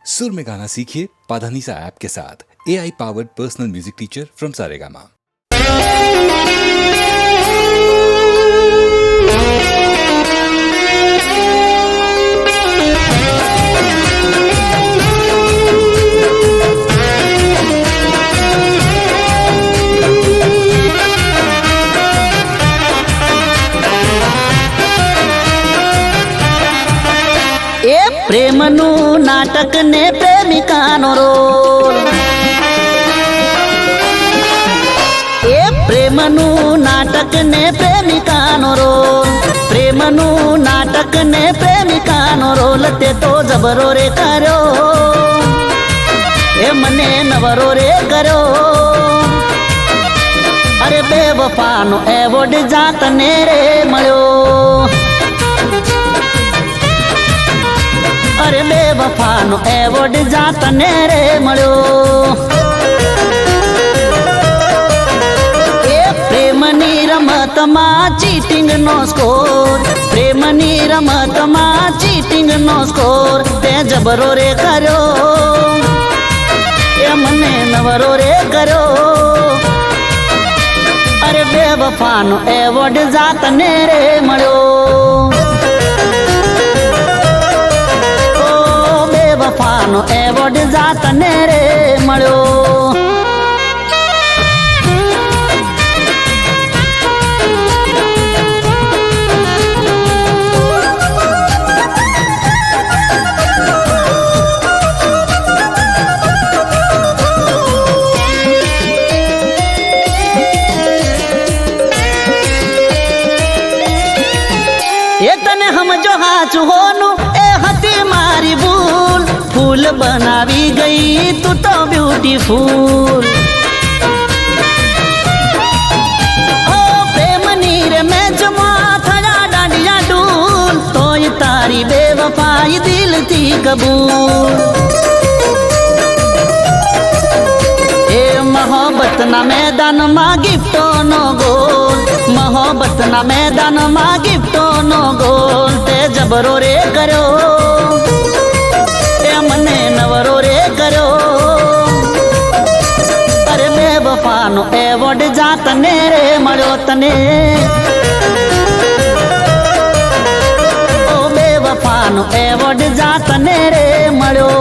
सुर में गाना सीखिए पाधानीसा ऐप के साथ। AI powered personal music teacher from Saregama. પ્રેમનું નાટક ને પ્રેમિકાનો રોલ, એ પ્રેમનું નાટક ને પ્રેમિકાનો રોલ, પ્રેમનું નાટક ને પ્રેમિકાનો રોલ તે તો જબરો રે કર્યો, એ મને નવરો રે કર્યો. અરે બેવફાનો એવોર્ડ જાતને રે મળ્યો, અરે બેવફાનો એવોર્ડ જાતને રે મળ્યો. એ પ્રેમની રમતમાં ચીટિંગનો સ્કોર, પ્રેમની રમતમાં ચીટિંગનો સ્કોર તે જબરો રે કર્યો, એ મને નવરો રે કર્યો. અરે બેવફાનો એવોર્ડ જાતને રે મળ્યો, વફાનો એવોર્ડ જાતને રે મળ્યો. એ તને સમજો હાચું હોનું એ હતી મારી ભૂલ, ફૂલ બનાવી ગઈ તું તો બ્યુટીફુલ. ઓ પ્રેમની રે મેચમાં થયા દાંડિયા ડૂલ, તોય તારી બેવફાઈ દિલથી કબૂલ. એ મોહબ્બતના મેદાનમાં ગિફ્ટોનો ગોલ, મોહબ્બતના મેદાનમાં ગિફ્ટોનો ગોલ તે જબરો રે કર્યો, મને નવરો રે કર્યો. અરે બેવફાનો એવોર્ડ જાતને રે મળ્યો તને, ઓ બેવફાનો એવોર્ડ જાતને રે મળ્યો.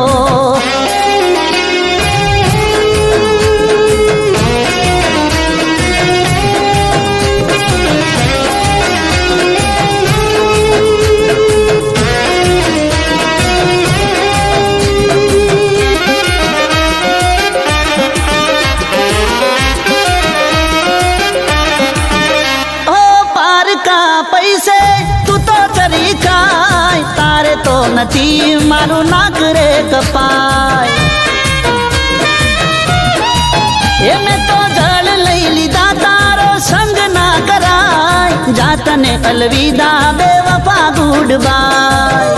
પૈસે તું તો ચરી ખાય, તારે તો નથી મારું નાક રે કપાય. એને તો જળ લઈ લીધા તારો સંગ ના કરાય, જાતને અલવિદા બેવફા ગુડ બાય.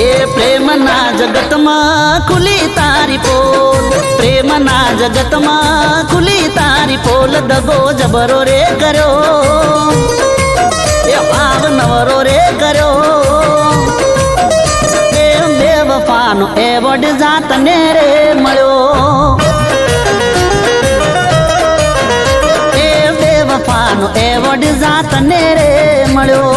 એ પ્રેમના જગતમાં ખુલી તારી પોલ, પ્રેમના જગતમાં ખુલી તારી પોલ દગો જબરો રે કર્યો, એ ભાવ નવરો રે કર્યો. એ બેવફાનો એવોર્ડ જાતને રે મળ્યો, એ બેવફાનો એવોર્ડ જાતને રે મળ્યો.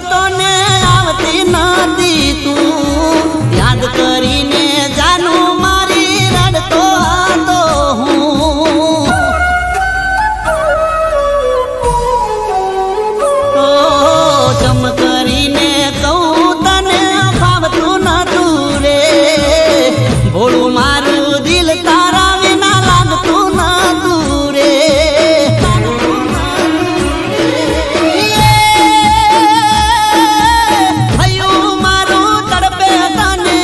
તો ને આવતી નથી તું યાદ કરીને જાનું મારી રડતો હતો હું જમ કરીને કહું તને ફાવતું નતું રે ભોળું મારું દિલ તારા વિના લાગતું નતું રે હૈયું મારું તડપે તને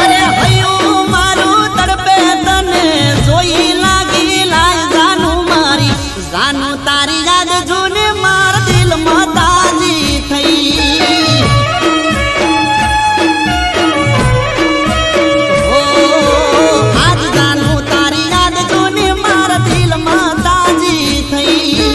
અરે હૈયું મારું તડપે તને જોઈ લાગી લાય જાનું મારી જાનું તારી યાદ જૂને માર દિલમાં તાજી થઈ આજ જાનું તારી યાદ જૂને માર દિલમાં તાજી થઈ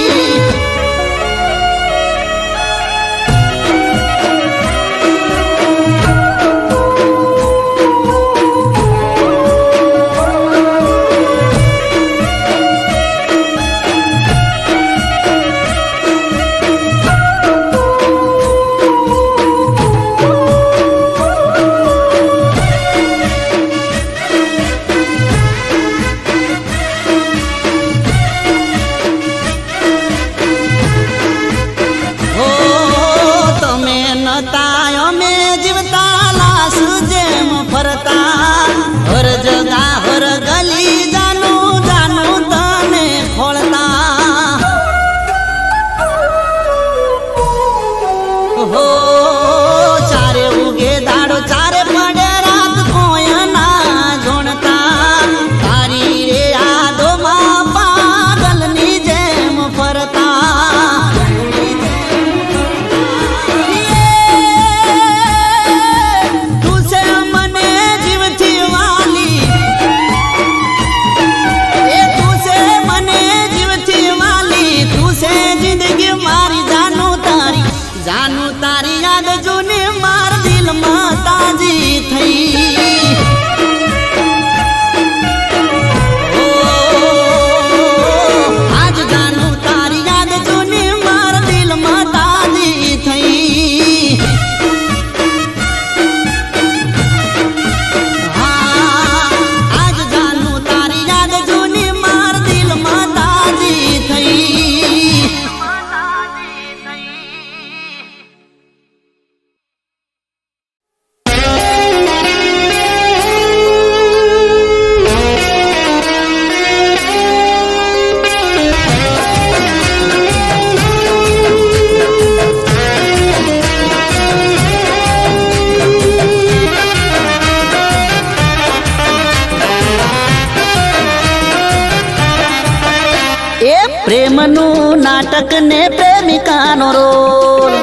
પ્રેમનું નાટક ને પ્રેમિકાનો રોલ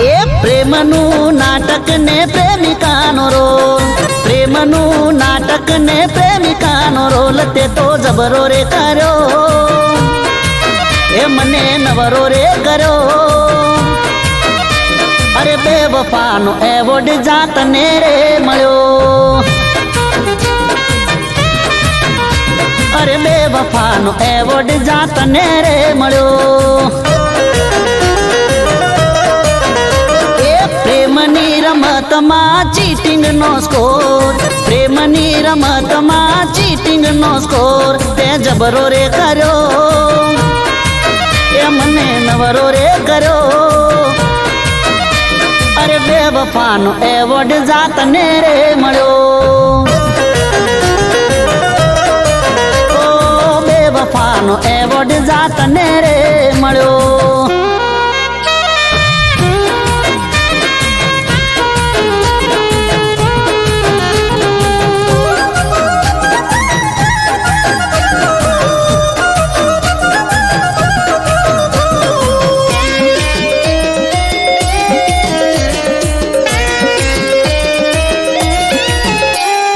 એ પ્રેમનું નાટક ને પ્રેમિકાનો રોલ પ્રેમનું નાટક ને પ્રેમિકાનો રોલ તે તો જબરો રે કર્યો એ મને નવરો રે કર્યો અરે બેવફાનો એવોર્ડ જાતને રે મળ્યો અરે બેવફાનો એવોર્ડ જાતને રે મળ્યો એ પ્રેમની રમતમાં ચીટિંગ નો સ્કોર પ્રેમની રમતમાં ચીટિંગ નો સ્કોર તે જબરો રે કર્યો એ મને નવરો રે કર્યો અરે બેવફાનો એવોર્ડ જાતને રે મળ્યો વફાનો એવોર્ડ જાતને રે મળ્યો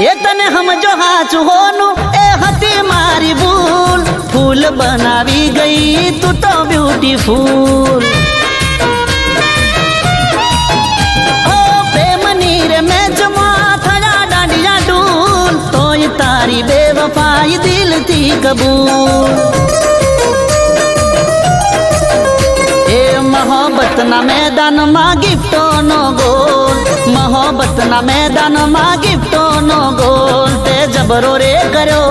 એ તને સમજો હાચું હોનું એ હતી મારી ભૂલ ફૂલ બનાવી ગઈ તું તો બ્યુટીફુલ ઓ પ્રેમની રે મેચમાં થયા દાંડિયા ડૂલ તોય તારી બેવફાઈ દિલથી કબૂલ એ મોહબ્બતના મેદાનમાં ગિફ્ટોનો ગોલ, મોહબ્બતના મેદાનમાં ગિફ્ટોનો ગોલ, તે જબરો રે કર્યો,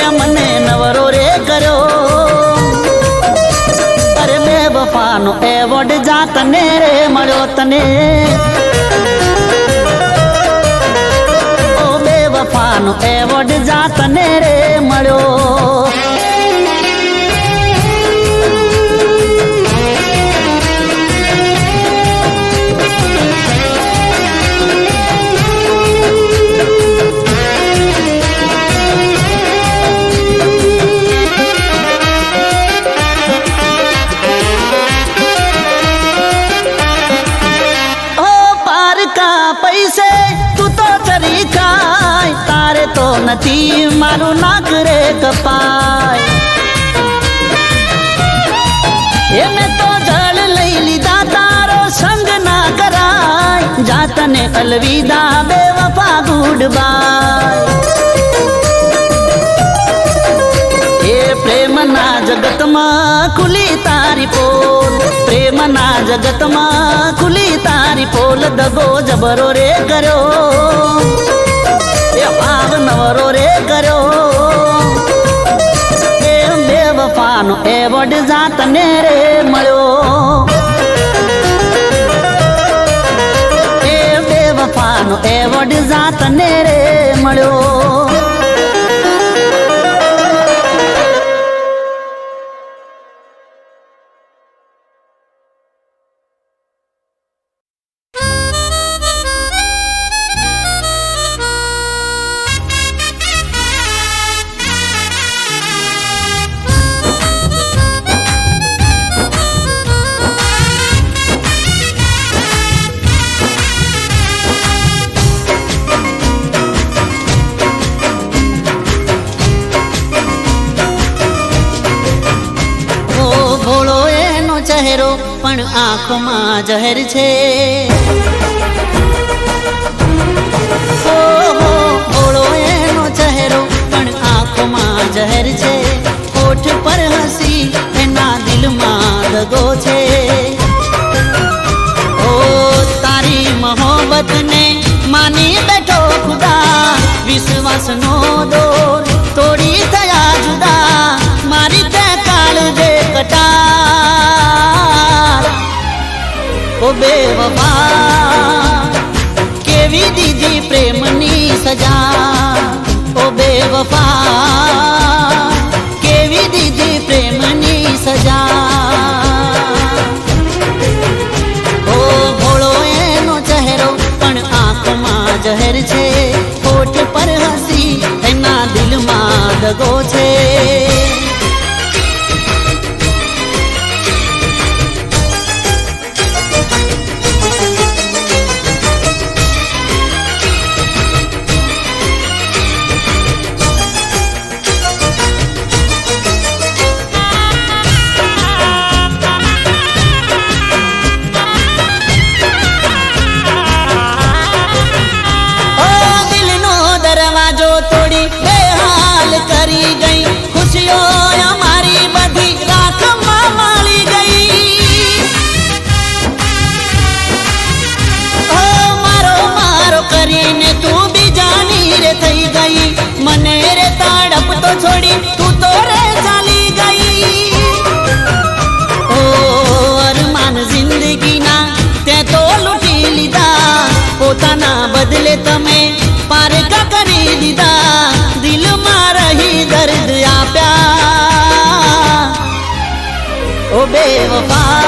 એ મને નવરો રે કર્યો. અરે બેવફાનો એવોર્ડ જા તને રે મળ્યો તને, ઓ બેવફાનો એવોર્ડ જા તને રે મળ્યો. પૈસે તું તો ચરી ખાય, તારે તો નથી મારું નાક રે કપાય. એ મેં તો જળ લઈ લીધા તારો સંગ ના કરાય, જાતને અલવિદા બેવફા ગુડ બાય. એ પ્રેમના જગતમાં ખુલી તારી પોલ, પ્રેમના જગતમાં ખુલી તારી પોલ, દગો જબરો રે કર્યો, એ ભાવ નવરો રે કર્યો. એ બેવફાનો એવોર્ડ જા તને રે મળ્યો, એ બેવફાનો એવોર્ડ જા તને રે મળ્યો. ચહેરો પણ આંખોમાં જહેર છે, ભોળો એનો ચહેરો પણ આંખોમાં જહેર છે, હોઠ પર હસી એના દિલમાં દગો છે. ઓ તારી મોહબ્બતને માની બેઠો ખુદા, વિશ્વાસનો દોર તોડી થયા જુદા, મારી તે કાળજે કટાર. ઓ બેવફા કેવી દીધી પ્રેમની સજા, ઓ બેવફા કેવી દીધી પ્રેમની સજા. ઓ ભોળો એનો ચહેરો પણ આંખમાં જહેર છે, હોઠ પર હસી એના દિલમાં દગો છે. તોડી બેહાલ કરી ગઈ, ખુશીઓ અમારી બધી રાખમાં માળી ગઈ. ઓ મારો મારો કરીને તું બીજાની રે થઈ ગઈ, મને રે તડપ તો છોડી તું તો રે ચાલી ગઈ. ઓ અરમાન જિંદગીના તે તો લૂંટી લીધા, પોતાના બદલે તમે પારકા કરી દીધા, દિલમાં રહી દર્દ આપ્યા. ઓ બેવફા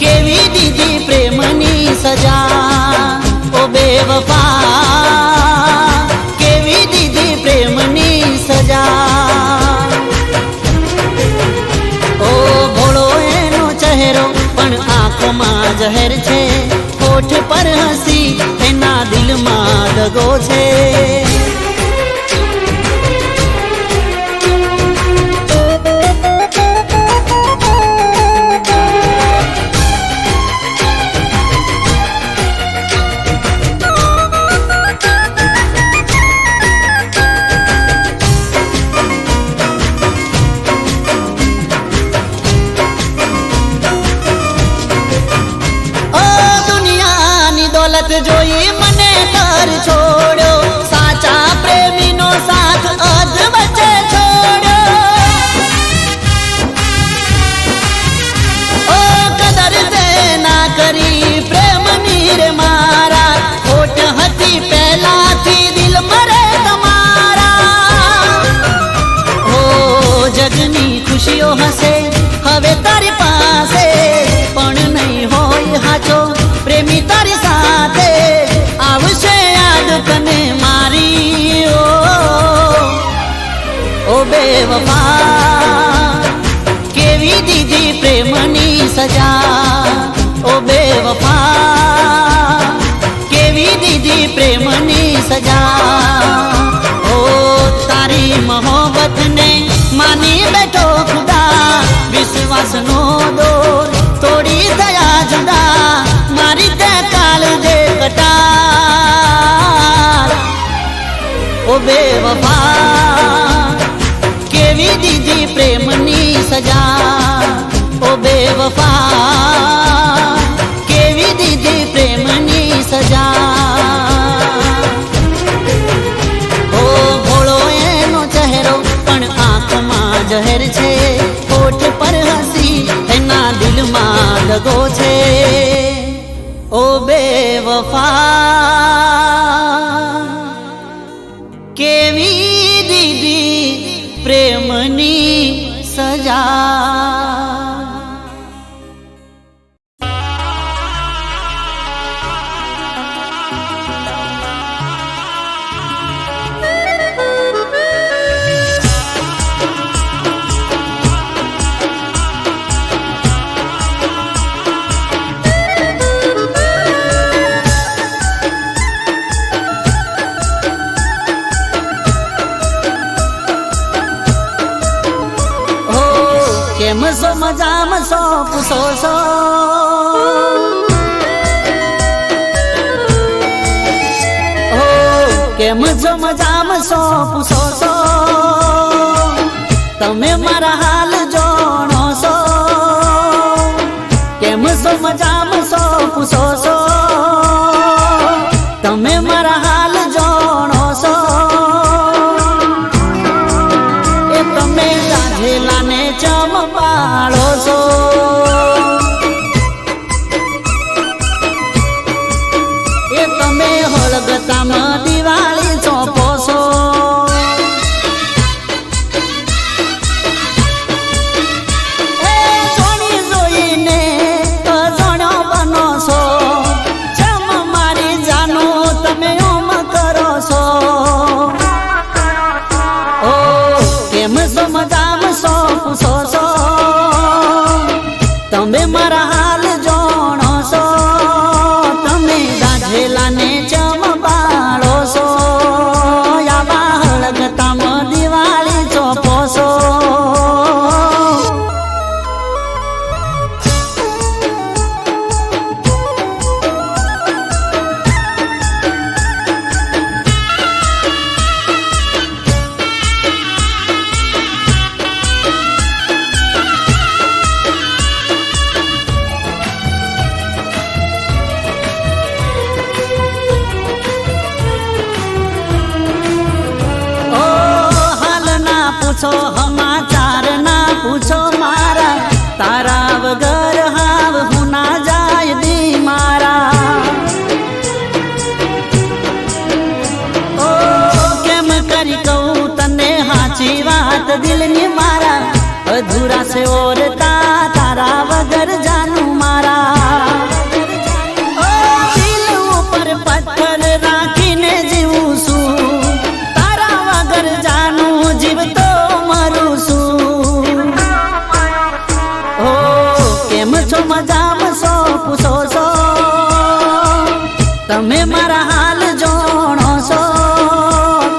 કેવી દીધી પ્રેમની સજા, ઓ બેવફા કેવી દીધી પ્રેમની સજા. ઓ ભોળો એનો ચહેરો પણ આંખોમાં જહેર છે, હોઠ પર હસી એના દિલમાં દગો છે. જોઈ મને કર છોડ્યો, સાચા પ્રેમીનો સાથ અધ વચ્ચે છોડ્યો. ઓ કદર તે ના કરી પ્રેમની રે મારા, ખોટ હતી પહેલાથી દિલ મરે તમારા. ઓ જગની ખુશીઓ હશે હવે તારી પાસે, પણ નહીં હોય હાચો પ્રેમી તારી સાથે. આવશે યાદ તને મારી ઓ બેવફા, કેવી દીધી પ્રેમની સજા. ઓ બેવફા, કેવી દીધી પ્રેમની સજા. ઓ તારી મોહબ્બતને માની બેઠો ખુદા, વિશ્વાસનો દોર તોડી થયા જુદા. મારી તે કાળજે કટાર. ઓ બેવફા, કેવી દીધી પ્રેમની સજા. ઓ બેવફા, કેવી દીધી પ્રેમની સજા. ઓ ભોળો એનો ચહેરો પણ આંખમાં જહેર છે, હોઠ પર હસી એના દિલમાં દગો છે. ઓ બેવફા, કેવી દીધી પ્રેમની સજા. કેમ છો મજામાં છો પૂછો છો, કેમ છો મજામાં છો પૂછો છો. તમે મારા હાલ જાણો છો. કેમ છો મજામાં છો પૂછો છો. તમે મારા હાલ જાણો છો. એ તમે ગાધેલાને ચમપાળો છો. એ તમે હળગતામાં દિવાળી ચોપો છો. એ જોણી જોઈને અજાણો બનો છો. ચમ મારી જાનું તમે ઓમ કરો છો. ઓ કેમ છો મજામાં છો પૂછો છો. તમે મારા હાલ જાણો છો. તમે ગાધેલાને ચમપાળો છો. આવા હળગતામાં દિવાળી ચોપો છો. પૂછો સમાચાર ના પૂછો મારા. તારા વગર હાવ હું ના જાય દી મારા. ઓ કેમ કરી કહું તને હાચી વાત દિલની મારા. અધૂરા છે ઓરતા તારા વગર જાનું મારા. ઓ દિલ ઉપર પથ્થર રાખીને જીવું છું. તારા વગર જાનું જીવતો છો મજામાં છો પૂછો છો. તમે મારા હાલ જાણો છો.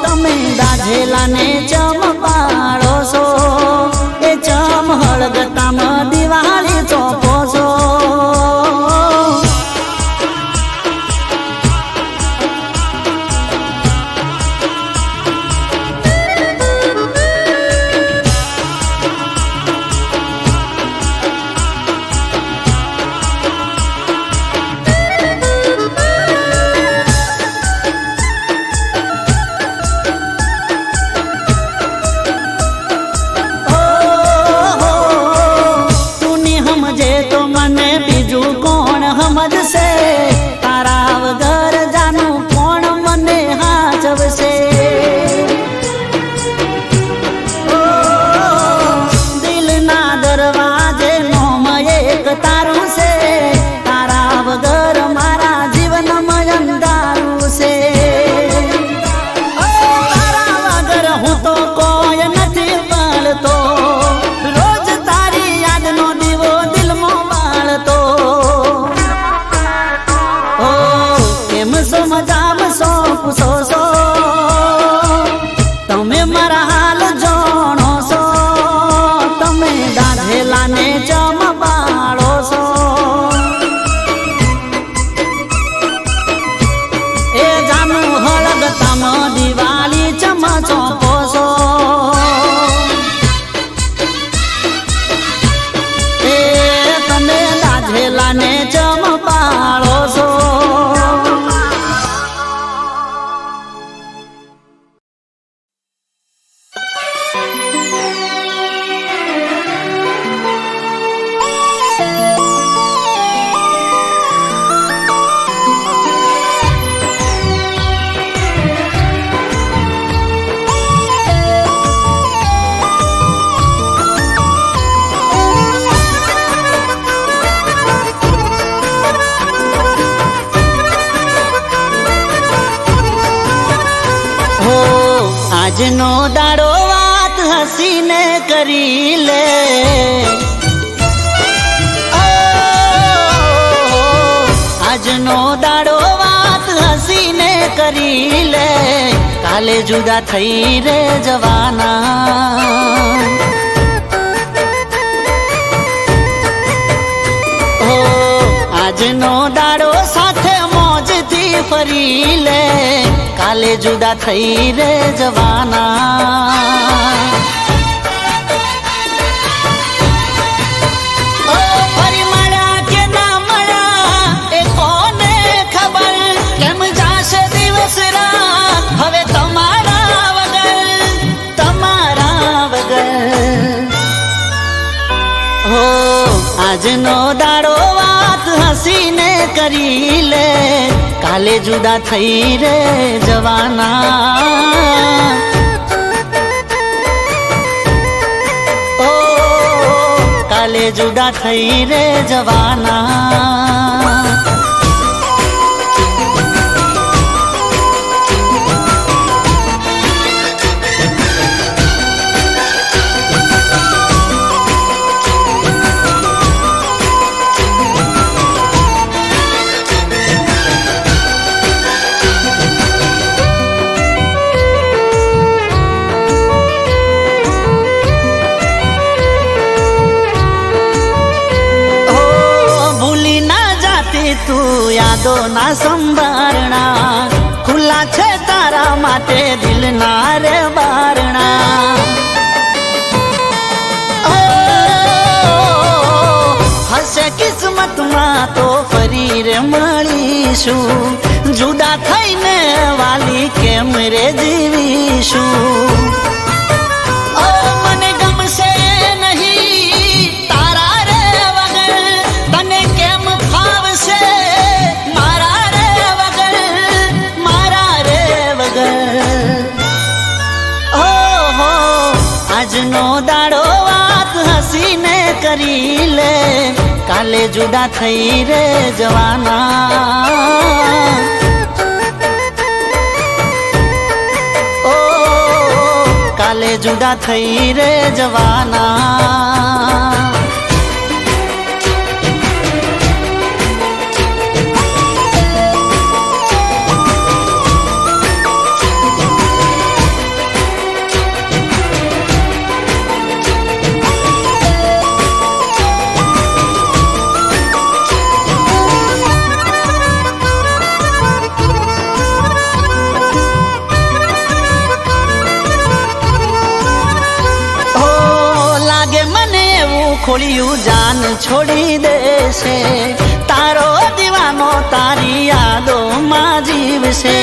તમે દાઝેલાને ચમપાળો છો. એ ચમ હળગતામાં દિવાળી ચોપો છો. કેમ છો મજામાં છો પૂછો છો તમે મારા હાલ જાણો છો તમે દાઢેલાને ચમબાળો છો એ જાનું હળગતામાં દિવાળી ચમચોપો છો એ તમે દાઢેલાને ચમબાળો છો આજનો દાડો વાત હસીને કરી લે આજનો દાડો વાત હસીને કરી લે કાલે જુદા થઈ રે જવાના આજનો દાડો સાથે મોજથી ફરી લે કાલે જુદા થઈ રે જવાના ફરી મળ્યા કે ના મળ્યા એ કોને ખબર કેમ જાશે દિવસ રાત હવે તમારા વગર હો આજનો દાડો વાત હસીને કરી લે કાલે જુદા થઈ રે જવાના ઓ કાલે જુદા થઈ રે જવાના તું યાદો ના સંભારણા ખુલ્લા છે તારા માટે દિલના રે બારણા હશે કિસ્મતમાં તો ફરી રે મળીશું જુદા થઈને વાલી કેમ રે જીવીશું મને ગમશે નહીં તારા રે વગર તને કેમ ફાવશે મારા રે વગર ઓહો આજનો દાડો વાત હસીને કરી લે કાલે જુદા થઈ રે જવાના કાલે જુદા થઈ રે જવાના ખોળિયું જાન છોડી દેશે તારો દીવાનો તારી યાદોમાં જીવશે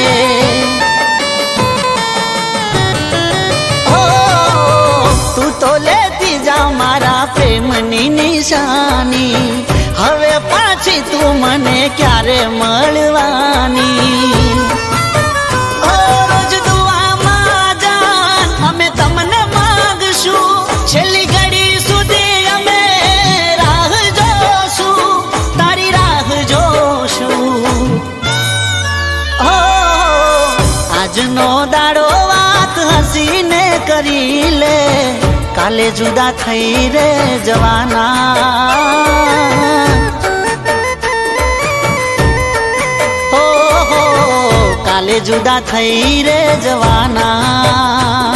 તું તો લેતી જા મારા પ્રેમની નિશાની હવે પાછી તું મને ક્યારે મળવાની રોજ દુઆમાં જાન અમે તમને માંગશું છેલ્લી ઘડી આજનો દાડો વાત હસીને કરી લે કાલે જુદા થઈ રે જવાના હો કાલે જુદા થઈ રે જવાના.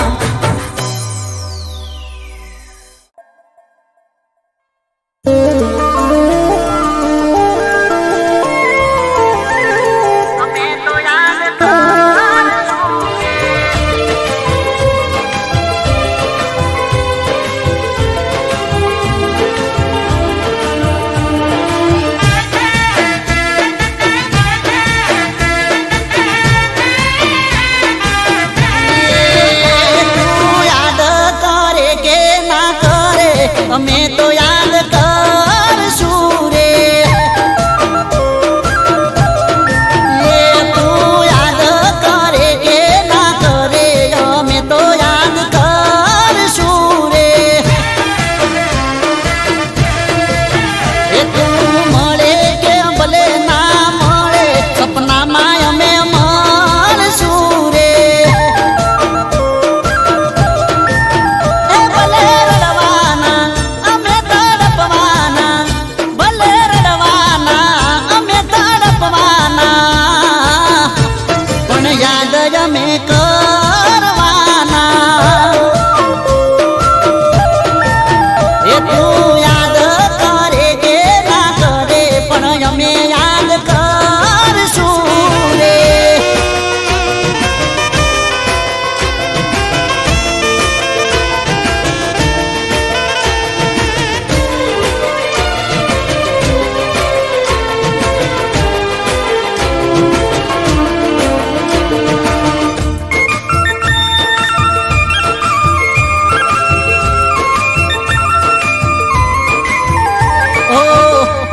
અમે તો યાદ કરશું રે. તું યાદ કરે કે ના કરે અમે તો યાદ કરશું રે. તું મળે કે ભલે ના મળે સપનામાં અમે મળશું રે. અમે કરવાના. તું યાદ કરે કે ના કરે પણ અમે યાદ કરશું રે.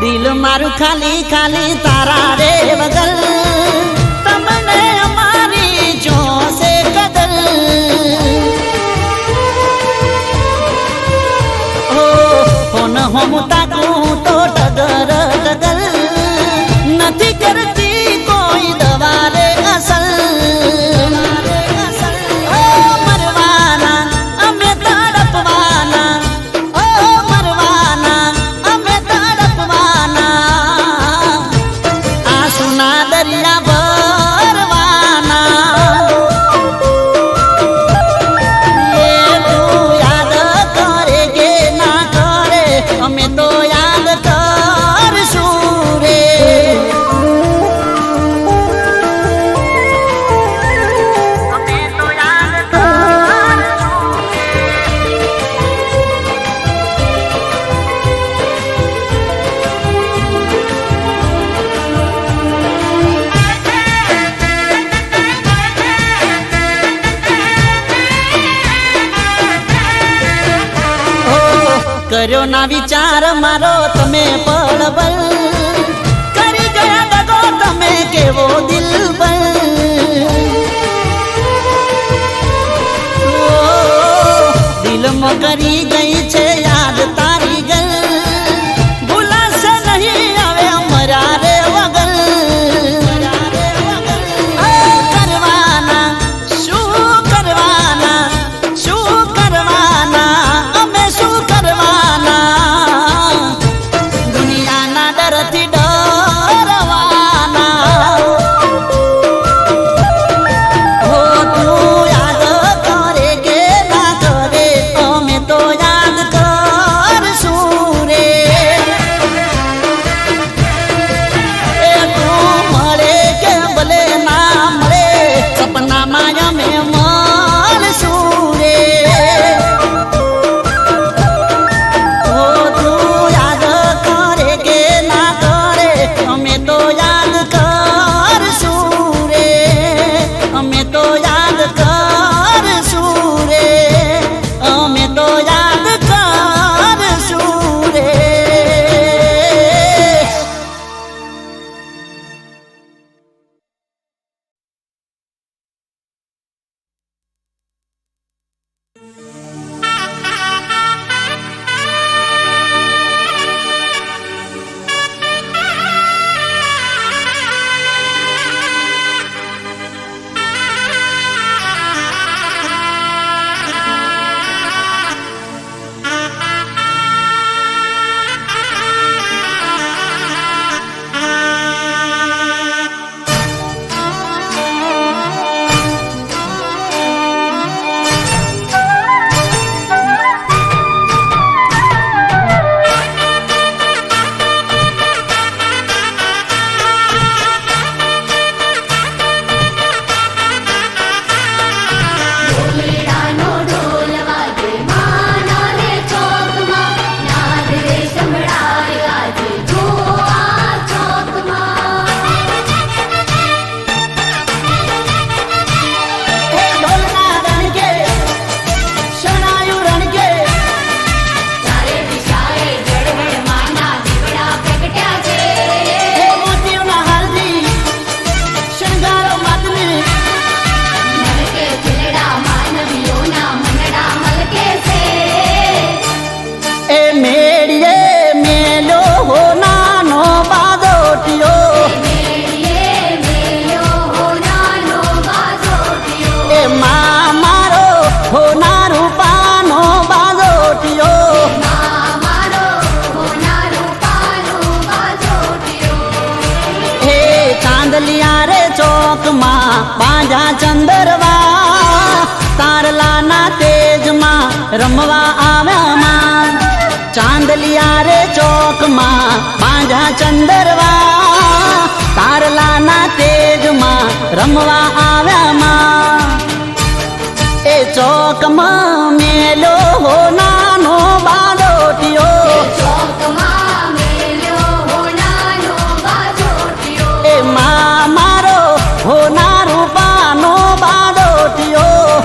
દિલ મારું ખાલી ખાલી તારા રે વગર તમને અમારી જોશે કદર. ફોન હોમ તાકું તો ટગર ટગર નથી કરતી કોઈ દવા રે અસર. મરવાના અમે તડપવાના. દરિયા ભરવાના. તું યાદ કરે કે ના કરે અમે તો યાદ કરશું રે. અમે તો યાદ કરશું. કર્યો ના વિચાર મારો તમે પળબલ કરી ગયા દગો તમે કેવો દિલબર. દિલમાં કરી ગઈ છે યાદ તારી ગલ ભૂલાશે નહીં હવે અમારા રે વગર. કરવાના શું કરવાના શું કરવાના અમે શું કરવાના. દુનિયાના ડરથી ડરવાના. હો તું યાદ કરે કે ના કરે અમે તો યાદ કરશું રે. તું મળે કે ભલે ના મળે સપનામાં અમે મળશું રે. તું યાદ કરે કે ના કરે અમે તો યાદ કરશું રે. અમે તો યાદ કરશું રે. અમે તો યાદ કરશું રે. બાંધા ચંદરવા તારલાના તેજમાં રમવા આવ્યામાં ચાંદલિયા રે ચોકમાં બાંધા ચંદરવા તારલાના તેજમાં રમવા આવ્યામાં એ ચોકમાં મેલો હો નાનો બાંધોટિયો એ મારો હો ના રૂપાનો બાંધોટિયો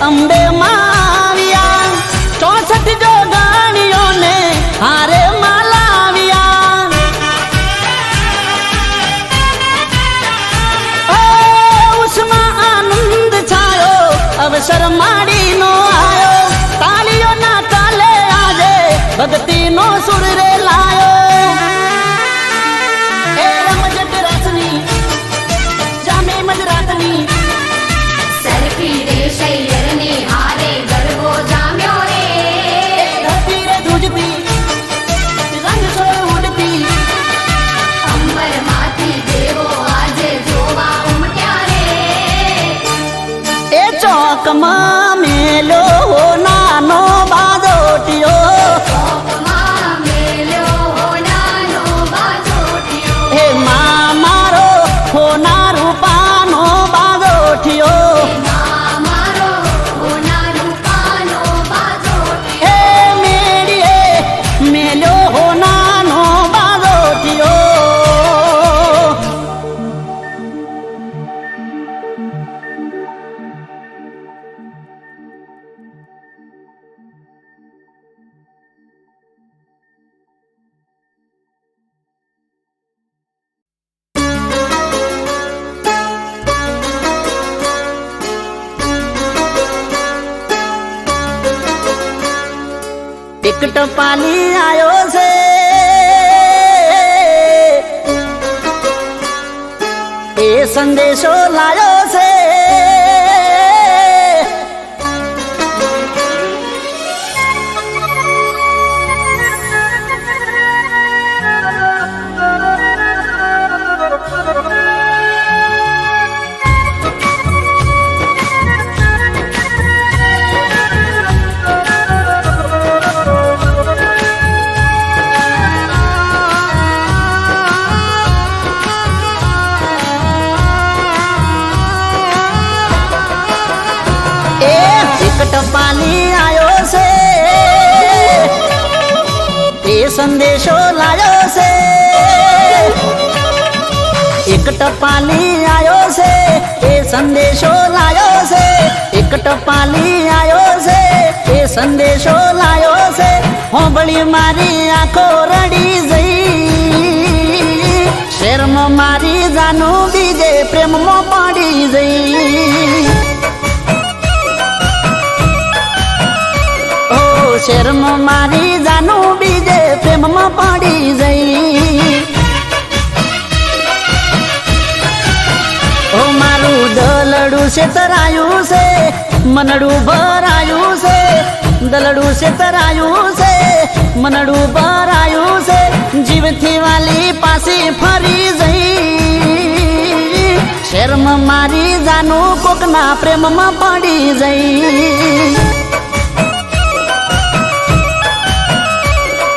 અંબે માવિયા 64 જો ગાણીઓને હારે માલાવિયા ઉસમાં આનંદ છાયો અવસર માડીનો આયો તાલીઓના તાલે આજે ભક્તિનો સુર રે લાયો એ રમજટ રાસની જામે મજરાતની સરખી રે શૈયરની હારે ગરબો જામ્યો રે ધરતી રે ધ્રુજતી રંગ સો ઉડતી અંબરમાંથી દેવો આજે જોવા ઉમટ્યા રે એ ચોકમાં મેલો નાનો બાંધોટિયો ચોકમાં મેલ્યો નાનો બાજોટિયો હે મારો હોના રૂપાનો બાંધોટિયો મારો હોના રૂપાનો બાજોટિયો હે મેડીએ મેલો નાનો બાંધોટિયો એક ટપાલી આયો છે એ સંદેશો લાયો છે ટપાલી આયો છે એ સંદેશો લાયો છે એક ટપાલી આયો છે એ સંદેશો લાયો છે એક ટપાલી આયો છે એ સંદેશો લાયો છે હોંભળી મારી આંખો રડી જઈ શેરમાં મારી જાનું બીજે પ્રેમમાં પડી જઈ ઓ શેરમાં મારી જાનું બીજે પ્રેમમાં પડી જઈ ઓ મારું દલડું છે તરાયું છે મનડું ભરાયું છે દલડું છે તરાયું છે મનડું ભરાયું છે જીવથી વાલી પાછી ફરી જઈ શેરમાં મારી જાનું કોકના પ્રેમમાં પડી જઈ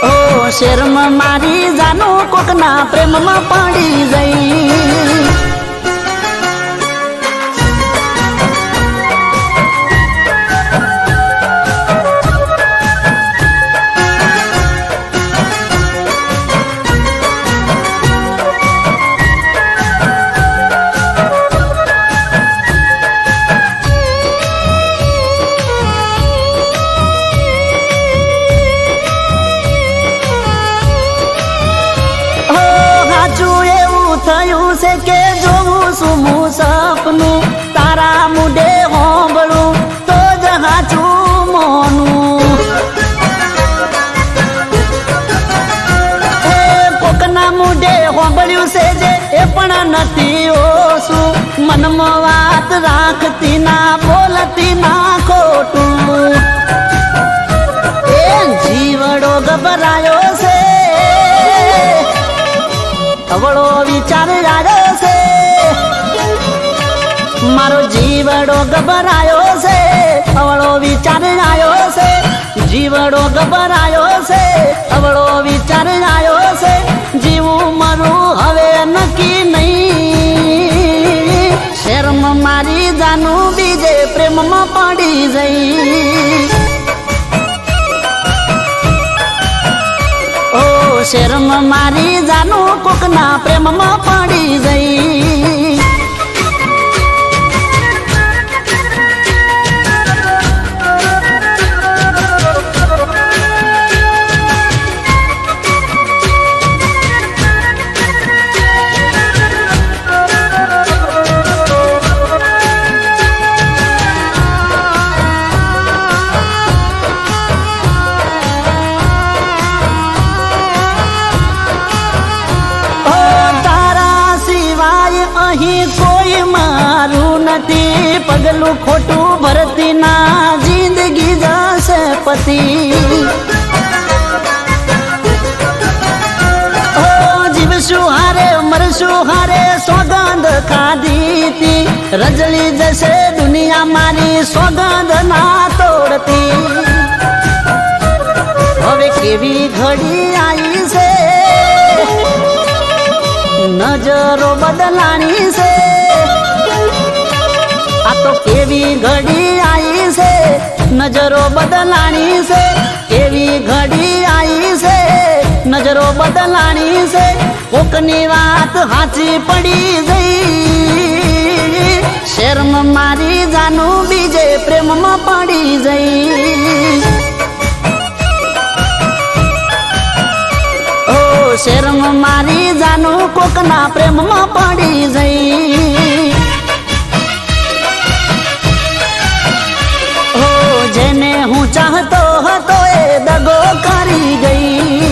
ઓ શેરમાં મારી જાનું કોકના પ્રેમમાં પડી જઈ થયું છે કે જોવું છું હું સપનું તારા મુડે હોંભળું તો જ હાચું મોનું કોકના મુડે હોંભળ્યું છે જે એ પણ નથી ઓછું મનમાં વાત રાખતી ના બોલતી ના ખોટું એ જીવડો ગભરાયો છે અવળો વિચાર આવ્યો છે મારો જીવડો ગભરાયો છે અવળો વિચાર આવ્યો છે જીવડો ગભરાયો છે અવળો વિચાર આવ્યો છે જીવું મરું હવે નક્કી નહીં શેરમાં મારી જાનું બીજે પ્રેમમાં પડી જઈ શેરમાં મારી જાનું કોકના પ્રેમમાં પડી જઈ અહીં કોઈ મારું નથી પગલું ખોટું ભરતી ના જિંદગી જશે પતિ ઓ જીવશું હારે મરશું હારે સોગંદ ખાધી તી રજળી જશે દુનિયા મારી સોગંદ ના તોડતી હવે કેવી ઘડી આવી છે નજરો બદલાણી છે આ તો કેવી ઘડી આવી છે નજરો બદલાણી છે કેવી ઘડી આવી છે નજરો બદલાણી છે કોકની વાત હાચી પડી ગઈ શેરમાં મારી જાનું બીજે પ્રેમમાં પડી જઈ શેરમાં મારી જાનું કોકના પ્રેમમાં પડી જઈ હો જેને હું ચાહતો હતો એ દગો કરી ગઈ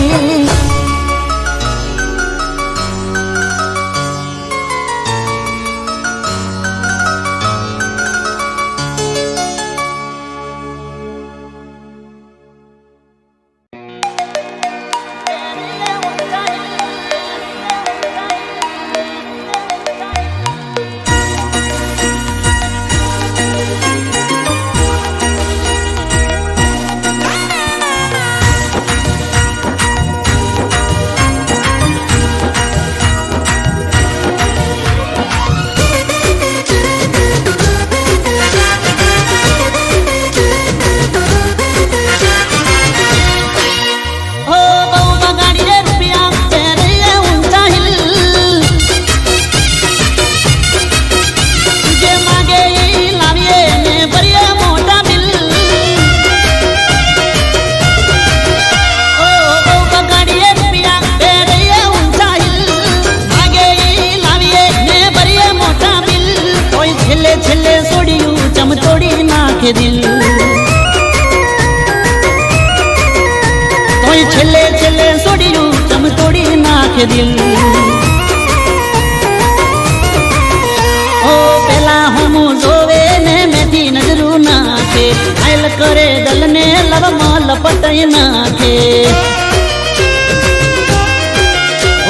નાખે દિલ ઓ પેલા હું જોવે ને મેથી નજરું નાખે આયલ કરે દલને લવમાં લપટાઈ નાખે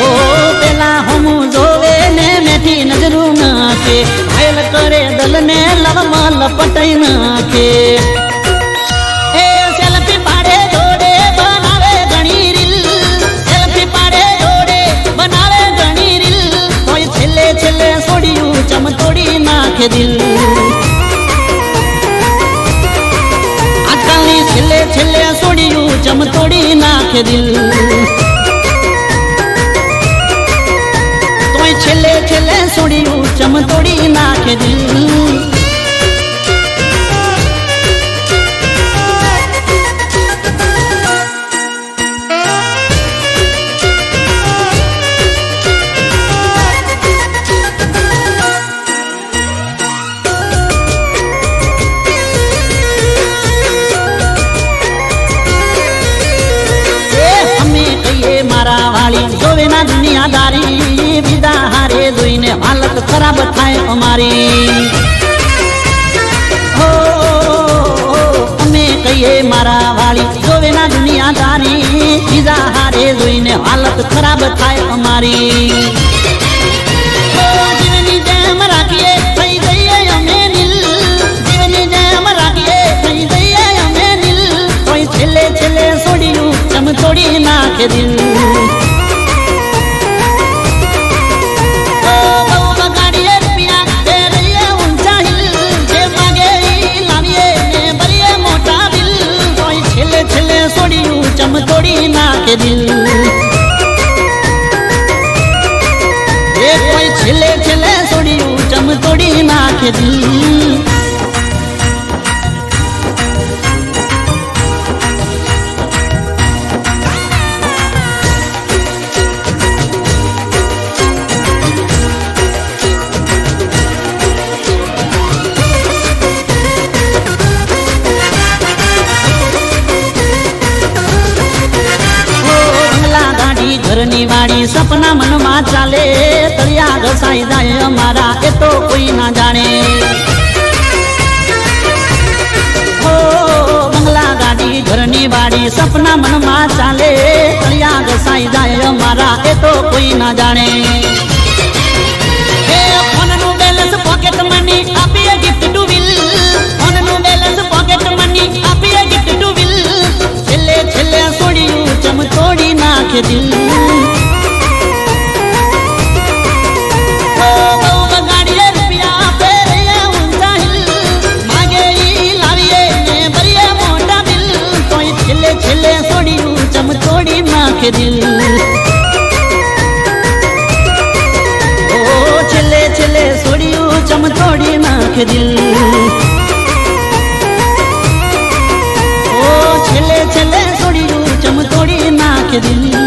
ઓ પેલા હું જોવે ને મેથી નજરું નાખે આયલ કરે દલને લવમાં લપટાઈ નાખે એ સેલ્ફી પાડે જોડે બનાવે ઘણી રીલ સેલ્ફી પાડે જોડે બનાવે ઘણી રીલ કોઈ છેલ્લે છેલ્લે છોડ્યું ચમતોડી નાખે દિલ આજકાલની છેલ્લે છેલ્લે છોડ્યું ચમતોડી નાખે દિલ તોય છેલ્લે છેલ્લે છોડ્યું ચમતોડી નાખે દિલ મારા વાળી જોવે ના દુનિયાદારી બીજા હારે જોઈને હાલત ખરાબ થાય અમારી હો અમે કહીએ મારા વાળી જોવે ના દુનિયાદારી બીજા હારે જોઈને હાલત ખરાબ થાય અમારી જીવની જેમ રાખીએ થઈ જઈએ અમે નીલ જીવની જેમ રાખીએ થઈ જઈએ અમે નીલ કોઈ છેલ્લે છેલ્લે છોડ્યું ચમતોડી નાખે દિલ ચમતોડી નાખે દિલ એ કોઈ છેલ્લે છેલ્લે છોડ્યું ચમતોડી નાખે દિલ ઘરની વાડી સપના મનમાં ચાલે તળિયા ઘસાઈ જાય અમારા એ તો કોઈ ના જાણે હો બંગલા ગાડી ઘરની વાડી સપના મનમાં ચાલે તળિયા ઘસાઈ જાય અમારા એ તો કોઈ ના જાણે એ ફોનનું બેલેન્સ પોકેટ મની આપીએ ગિફ્ટ ટુ વિલ ફોનનું બેલેન્સ પોકેટ મની આપીએ ગિફ્ટ ટુ વિલ છેલ્લે છેલ્લે છોડ્યું ચમતોડી નાખે દિલ ચમતોડી નાખે દિલ ઓ છેલ્લે છેલ્લે છોડ્યું ચમતોડી નાખે દિલ ઓ છેલ્લે છેલ્લે છોડ્યું ચમતોડી નાખે દિલ